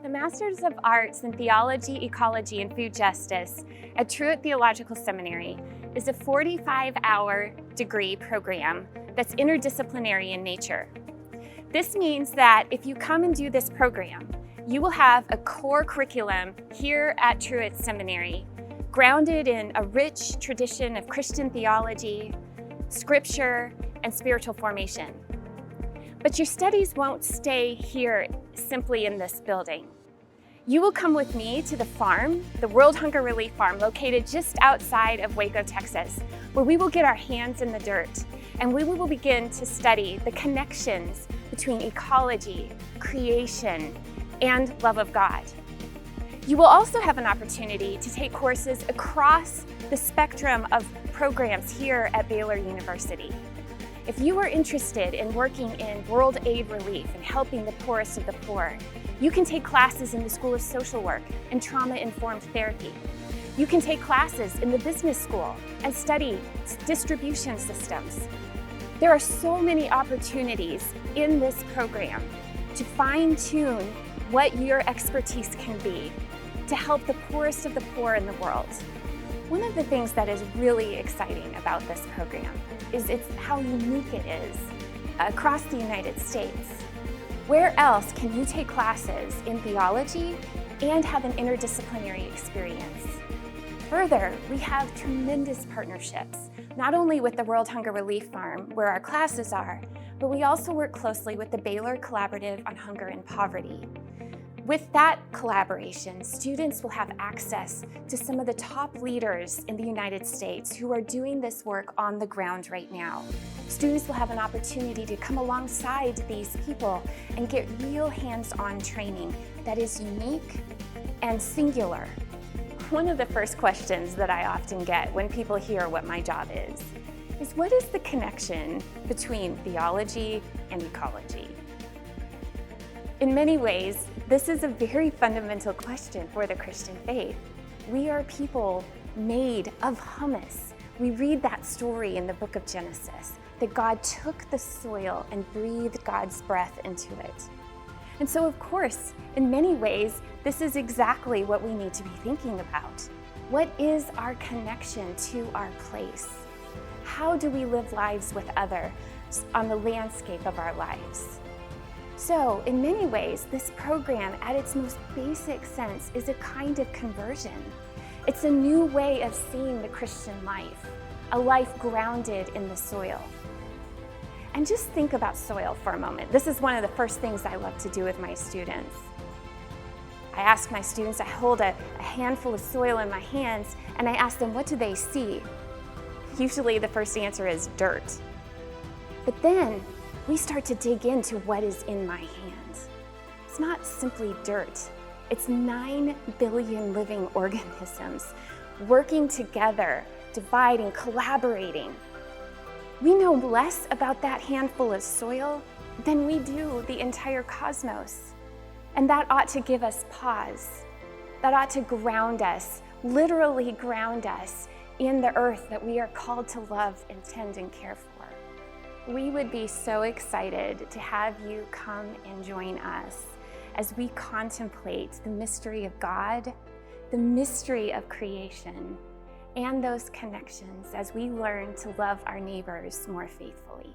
The Master's of Arts in Theology, Ecology, and Food Justice at Truett Theological Seminary is a 45-hour degree program that's interdisciplinary in nature. This means that if you come and do this program, you will have a core curriculum here at Truett Seminary, grounded in a rich tradition of Christian theology, scripture, and spiritual formation. But your studies won't stay here simply in this building. You will come with me to the farm, the World Hunger Relief Farm, located just outside of Waco, Texas, where we will get our hands in the dirt and we will begin to study the connections between ecology, creation, and love of God. You will also have an opportunity to take courses across the spectrum of programs here at Baylor University. If you are interested in working in world aid relief and helping the poorest of the poor, you can take classes in the School of Social Work and Trauma-Informed Therapy. You can take classes in the business school and study distribution systems. There are so many opportunities in this program to fine-tune what your expertise can be to help the poorest of the poor in the world. One of the things that is really exciting about this program is how unique it is across the United States. Where else can you take classes in theology and have an interdisciplinary experience? Further, we have tremendous partnerships, not only with the World Hunger Relief Farm, where our classes are, but we also work closely with the Baylor Collaborative on Hunger and Poverty. With that collaboration, students will have access to some of the top leaders in the United States who are doing this work on the ground right now. Students will have an opportunity to come alongside these people and get real hands-on training that is unique and singular. One of the first questions that I often get when people hear what my job is what is the connection between theology and ecology? In many ways, this is a very fundamental question for the Christian faith. We are people made of humus. We read that story in the book of Genesis, that God took the soil and breathed God's breath into it. And so, of course, in many ways, this is exactly what we need to be thinking about. What is our connection to our place? How do we live lives with others on the landscape of our lives? So, in many ways, this program, at its most basic sense, is a kind of conversion. It's a new way of seeing the Christian life, a life grounded in the soil. And just think about soil for a moment. This is one of the first things I love to do with my students. I ask my students, I hold a handful of soil in my hands, and I ask them, what do they see? Usually the first answer is dirt. But then, we start to dig into what is in my hands. It's not simply dirt. It's 9 billion living organisms working together, dividing, collaborating. We know less about that handful of soil than we do the entire cosmos. And that ought to give us pause. That ought to ground us, literally ground us in the earth that we are called to love and tend and care for. We would be so excited to have you come and join us as we contemplate the mystery of God, the mystery of creation, and those connections as we learn to love our neighbors more faithfully.